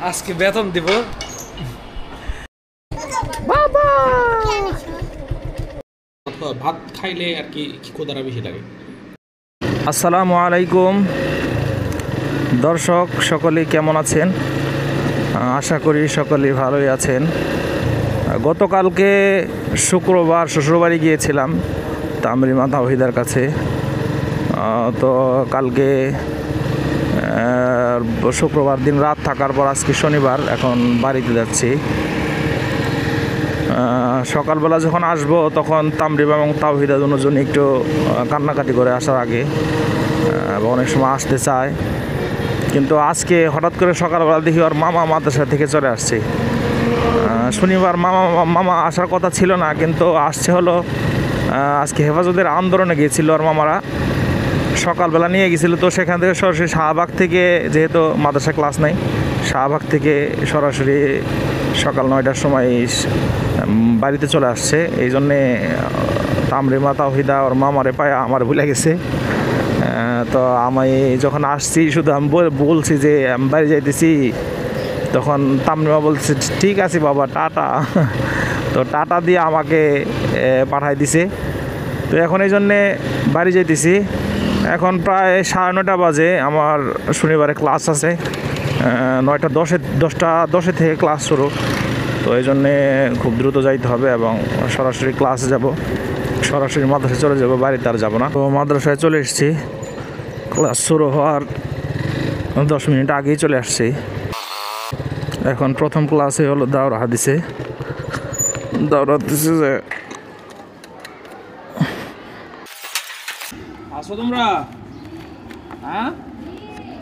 আজকে বেতন দিব বাবা। ভাত খাইলে আর কি ক্ষুধাটা বেশি লাগে। আসসালামু আলাইকুম দর্শক, সকলেই কেমন আছেন? আশা করি সকলেই ভালোই আছেন। গতকালকে শুক্রবার শ্বশুরবাড়ি গিয়েছিলাম তামরিমা তাওহিদার কাছে। তো কালকে শুক্রবার দিন রাত থাকার পর আজকে শনিবার, এখন বাড়িতে যাচ্ছি। সকালবেলা যখন আসবো তখন তামরিমা এবং তাওহিদা দুজন একটু কান্নাকাটি করে আসার আগে, অনেক সময় আসতে চায়, কিন্তু আজকে হঠাৎ করে সকালবেলা দেখি ওর মামা মাদ্রাসা থেকে চলে আসছে। শনিবার মামা আসার কথা ছিল না, কিন্তু আসছে হলো আজকে হেফাজতের আন্দোলনে গিয়েছিল ওর মামারা, সকালবেলা নিয়ে গেছিলো। তো সেখান থেকে সরাসরি শাহবাগ থেকে, যেহেতু মাদ্রাসা ক্লাস নাই, শাহবাগ থেকে সরাসরি সকাল 9টার সময় বাড়িতে চলে আসছে। এই জন্যে তামরিমা তাওহিদা ওর মামারে পায় আমার ভুলে গেছে। তো আমি যখন আসছি শুধু আমি বলছি যে আমি বাড়ি যাইতেছি, তখন তামরিমা বলছে ঠিক আছে বাবা টাটা। তো টাটা দিয়ে আমাকে পাঠাই দিছে। তো এখন এই জন্যে বাড়ি যাইতেছি। এখন প্রায় 9:30 বাজে, আমার শনিবারে ক্লাস আছে 10:10 থেকে ক্লাস শুরু। তো এই জন্যে খুব দ্রুত যাইতে হবে এবং সরাসরি ক্লাসে যাব, সরাসরি মাদ্রাসায় চলে যাব, বাড়িতে আর যাব না। তো মাদ্রাসায় চলে এসেছি, ক্লাস শুরু হওয়ার 10 মিনিট আগেই চলে আসছি। এখন প্রথম ক্লাসে হলো দাওরা হাদিসে। দাওরা হাদিসে যে আসো তোমরা, হ্যাঁ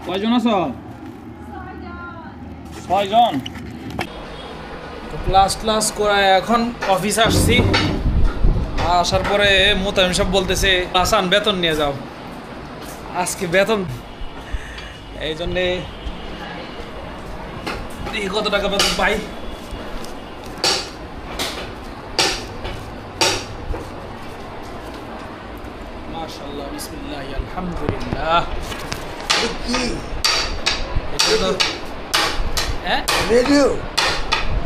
কয়জন আছো? 6 জন। তো ক্লাস করায় এখন অফিস আসছি। আসার পরে মোতায়েম সব বলতেছে আসান বেতন নিয়ে যাও, আজকে বেতন। এই জন্যে কত টাকা বেতন পাই। মাশাআল্লাহ, বিসমিল্লাহ, আলহামদুলিল্লাহ। হ্যাঁ রেডিও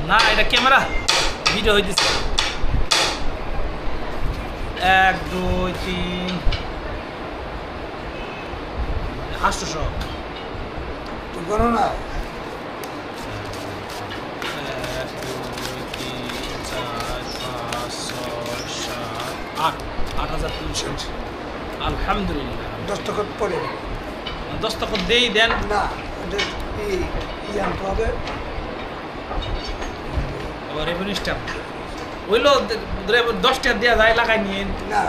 না, এটা ক্যামেরা, ভিডিও হইতেছে। 1 2 3 800 তো করো না। 1 2 3 4 5 6 7 8 8,300। আলহামদুলিল্লাহ। দস্তখত পড়ে দস্তখত দেই দেন না, আনতে হবে। আবার রেভিনিউ স্ট্যাম্প হইলো 10 টাকা দেওয়া যায়, লাগাই নিয়ে না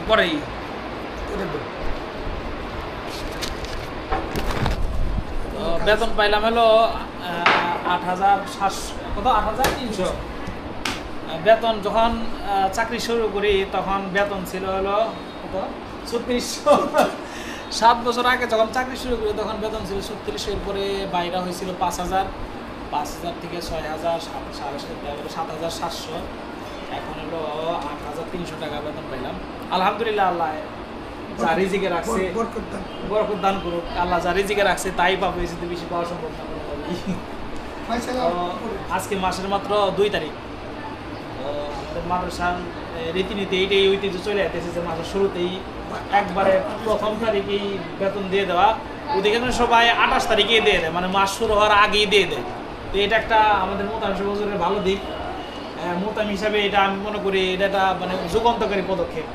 পরেই। বেতন পাইলাম হলো 8,700, কত 8,300। বেতন যখন চাকরি শুরু করি তখন বেতন ছিল হলো কত 3600। 7 বছর আগে যখন চাকরি শুরু করি তখন বেতন ছিল 3600। এরপরে বাইরে হয়েছিল 5,000, 5,000 থেকে 6,000, 7,700। এখন হলো 8,300 টাকা বেতন পাইলাম। আলহামদুলিল্লাহ, আল্লাহ যা রিজিকে রাখছে, বরকত দান করুক। আল্লাহ যা রিজিকে রাখছে তাই পাবো, এর সাথে বেশি পাওয়া সম্ভব না। আজকে মাসের মাত্র 2 তারিখ। আমাদের মাদ্রাসার রীতিনীতি এইটাই ঐতিহ্য চলে আসতেছে যে মাসের শুরুতেই একবারে প্রথম তারিখেই বেতন দিয়ে দেওয়া। ওদিকে সবাই 28 তারিখেই দিয়ে দেয়, মানে মাস শুরু হওয়ার আগেই দিয়ে দেয়। তো এটা একটা আমাদের মোতায়েম বছরের ভালো দিক। মোতায়েম হিসাবে এটা আমি মনে করি এটা একটা মানে যুগান্তকারী পদক্ষেপ।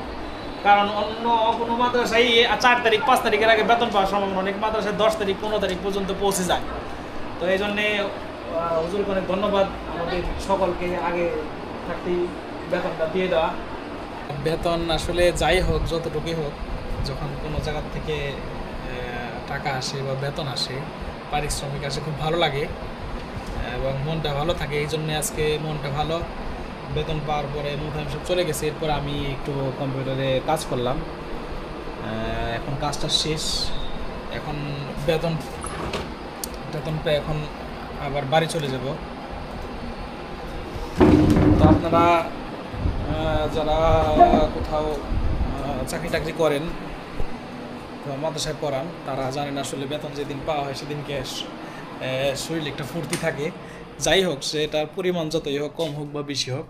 কারণ অন্য কোনো মাদ্রাসায় 4 তারিখ 5 তারিখের আগে বেতন পাওয়ার সম্ভাবনা, অনেক মাদ্রাসায় 10 তারিখ 15 তারিখ পর্যন্ত পৌঁছে যায়। তো এই জন্যে হুজুরকে অনেক ধন্যবাদ, আমাদের সকলকে আগে থাকতেই বেতনটা দিয়ে দেওয়া। বেতন আসলে যাই হোক, যতটুকুই হোক, যখন কোনো জায়গার থেকে টাকা আসে বা বেতন আসে, পারিশ্রমিক আসে, খুব ভালো লাগে এবং মনটা ভালো থাকে। এই জন্যে আজকে মনটা ভালো। বেতন পাওয়ার পরে মোতায়েম সব চলে গেছে। এরপর আমি একটু কম্পিউটারে কাজ করলাম। এখন কাজটা শেষ, এখন বেতন পেয়ে এখন আবার বাড়ি চলে যাব। তো আপনারা যারা কোথাও চাকরি টাকরি করেন, মাদ্রাসায় পড়ান, তারা জানেন আসলে বেতন যেদিন পাওয়া হয় সেদিন ক্যাশ শরীরে একটা ফুর্তি থাকে। যাই হোক, সেটার পরিমাণ যতই হোক, কম হোক বা বেশি হোক,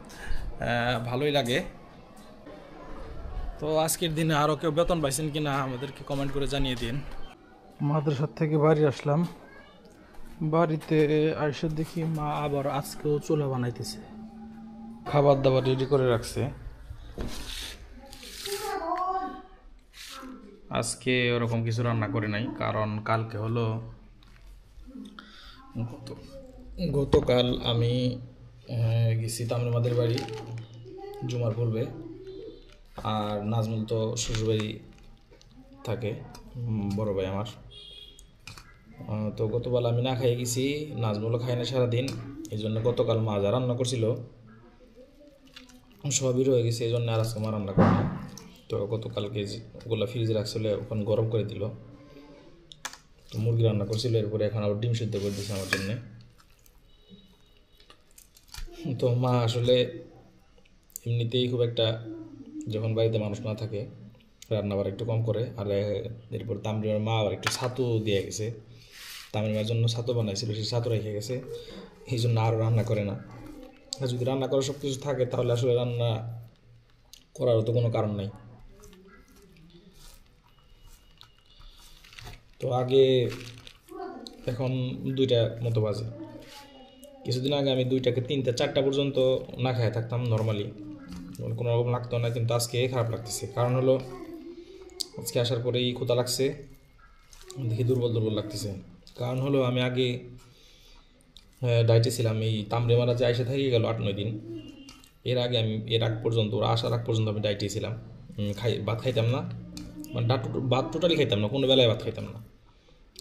ভালোই লাগে। তো আজকের দিনে আরও কেউ বেতন পাইছেন কিনা আমাদেরকে কমেন্ট করে জানিয়ে দিন। মাদ্রাসা থেকে বাড়ি আসলাম, বাড়িতে আইসে দেখি মা আবার আজকেও চুলা বানাইতেছে, খাবার দাবার রেডি করে রাখছে। আজকে ওরকম কিছু রান্না করে নাই, কারণ কালকে হলো গতকাল আমি গেছি তামিলমাদের বাড়ি জুমার পূর্বে, আর নাজমুল তো শ্বশুরবাড়ি থাকে, বড় ভাই আমার। তো গতকাল আমি না খাই গেছি, নাজমুলও খাই না সারাদিন, এই জন্য গতকাল মা যা রান্না করছিল সবই রয়ে গেছে, এই জন্য আর আজকে মা রান্না করে না। তো গতকালকে ওগুলো ফ্রিজে রাখছিল, ওখানে গরম করে দিল, তো মুরগি রান্না করছিল, এরপরে এখন আবার ডিম সিদ্ধ করে দিয়েছে আমার জন্যে। তো মা আসলে এমনিতেই খুব একটা, যখন বাড়িতে মানুষ না থাকে রান্না আবার একটু কম করে। আর এরপর তামিমের মা আবার একটু ছাতু দিয়ে গেছে, তামিমের জন্য ছাতু বানাইছিল, সেই ছাতু রেখে গেছে, এই জন্য আরও রান্না করে না। আর যদি রান্না করার সব কিছু থাকে তাহলে আসলে রান্না করারও তো কোনো কারণ নাই। তো আগে, এখন 2টা মতো বাজে, কিছুদিন আগে আমি 2টা থেকে 3টা 4টা পর্যন্ত না খায় থাকতাম নর্মালি, কোনো রকম লাগতো না, কিন্তু আজকে খারাপ লাগতেছে। কারণ হলো আজকে আসার পরেই ক্ষুধা লাগছে, দেখি দুর্বল দুর্বল লাগতেছে। কারণ হলো আমি আগে ডায়েটে ছিলাম, এই তামরেমারা যে আইসা থেকে গেল 8-9 দিন, এর আগ পর্যন্ত, ওরা আসার আগ পর্যন্ত আমি ডায়েটে ছিলাম। ভাত খাইতাম না, মানে ভাত টোটালি খাইতাম না, কোনো বেলায় ভাত খাইতাম না,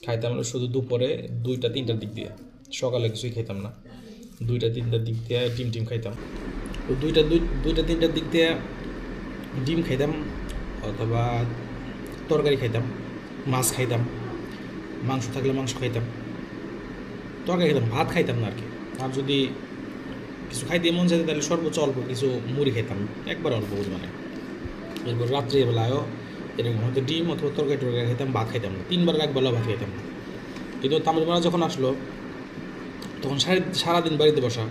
খাইতাম না শুধু দুপুরে 2টা-3টার দিক দিয়ে, সকালে কিছুই খাইতাম না। 2টা-3টার দিক দিয়ে ডিম খাইতাম, তো 2টা-3টার দিক দিয়ে ডিম খাইতাম, অথবা তরকারি খাইতাম, মাছ খাইতাম, মাংস থাকলে মাংস খাইতাম, তরকারি খাইতাম, ভাত খাইতাম না আর কি। আর যদি কিছু খাইতে মন চাইতে তাহলে সর্বোচ্চ অল্প কিছু মুড়ি খাইতাম, একবার অল্প মানে। এরপর রাত্রিবেলায়ও এরকম হয়তো ডিম অথবা তরকারি খাইতাম, ভাত খাইতাম না, 3বারের একবেলা ভাত খাইতাম না। কিন্তু তামিলমারা যখন আসলো তখন সারাদিন বাড়িতে বসা,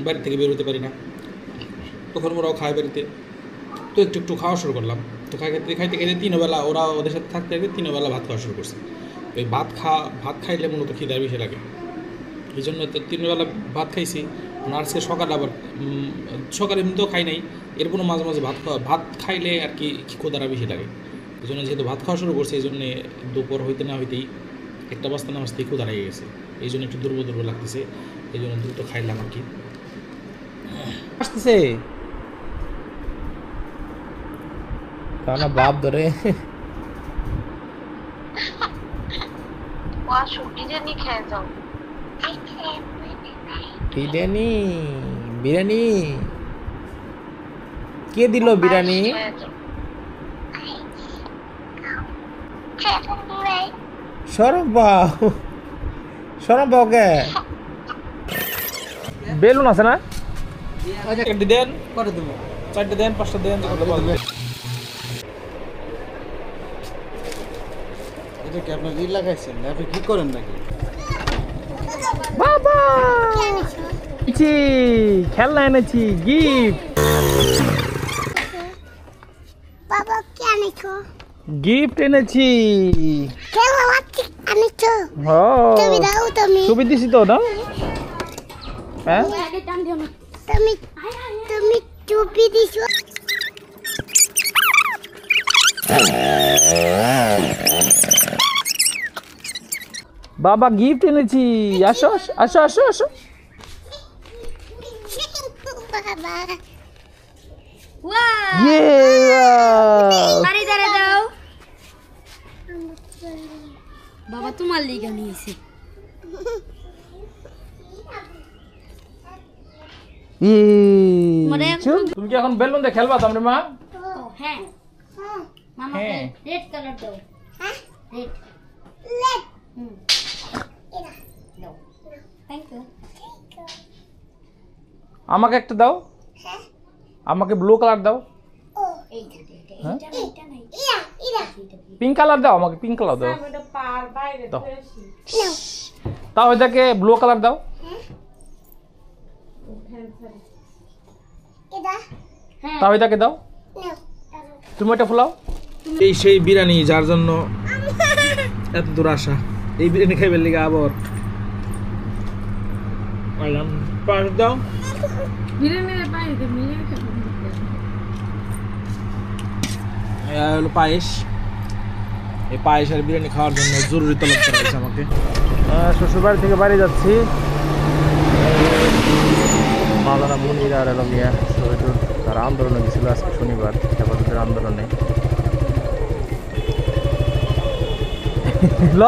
বাড়ি থেকে বেরোতে পারি না, তখন ওরাও খায় বাড়িতে, তো একটু একটু খাওয়া শুরু করলাম। তো খাইতে 3 বেলা, ওরা ওদের সাথে থাকতে 3 বেলা ভাত খাওয়া শুরু করছে। ওই ভাত খাইলে মূলত খিদার বেশি লাগে, এই জন্য 3 বেলা ভাত খাইছি। আজকে সকালে আবার সকালে এমনিতেও খাই নাই, এরপরও মাঝে মাঝে ভাত খাইলে আর কি ক্ষুধাটা বেশি লাগে। এই জন্য যেহেতু ভাত খাওয়া শুরু করছে, এই জন্যে দুপুর হইতে না হইতেই 1টা বাজতে না বাজতেই ক্ষুধা লেগে গেছে, এই জন্য একটু দুর্বল লাগতেছে, এই জন্য দ্রুত খাইলাম আর কি। আসতেছে কানা বাপ ধরে বিরিয়ানি কে দিল বিরিয়ানি? সরব কে বেলুন আছে না? দেন, 4টে দেন, 5টা দেন, এটা কি আপনার রিল লাগাইছেন? আপনি কি করেন নাকি? বাবা খেলনা এনেছি, গিফট। বাবা কি আনেছো? গিফট এনেছি। খেলনা আনেছো? তুমি দাও, ছবি দিছি তো, দাও। হ্যাঁ, তুমি ছবি দিছো। বাবা গিফট এনেছি, আসো আসো আসো আসো। বাবা বাবা তোমার লিগা নিয়েছি। তুমি কি এখন বেলুন দিয়ে খেলবা তোমরা মা? হ্যাঁ মামাকে রেড কালার দাও। হ্যাঁ রেড লেট দাও। Thank you. আমাকে একটা দাও। হ্যাঁ আমাকে ব্লু কালার দাও। ও এইটা হ্যাঁ? এইটা নাই। ইরা পিঙ্ক কালার দাও, আমাকে পিঙ্ক কালার দাও। নাও তাও এটাকে ব্লু কালার দাও। এটা তাও এটাকে দাও। নাও তুমি এটা ফুলাও। এই সেই বিরিয়ানি যার জন্য এত দূর আসা, এই বিরিয়ানি খাইবার লিগে আবার আইলাম। পাঁচ দাও। হলো পায়েস। এই পায়েস আর বিরিয়ানি খাওয়ার জন্য জরুরি তলব করা হয়েছে আমাকে। শ্বশুরবাড়ি থেকে বাড়ি যাচ্ছি। মাওলানা মুনির আর এলমিয়া শহীদুল তারা আন্দোলনে গেছিল আজকে শনিবার, হেফাজতের আন্দোলনে। ল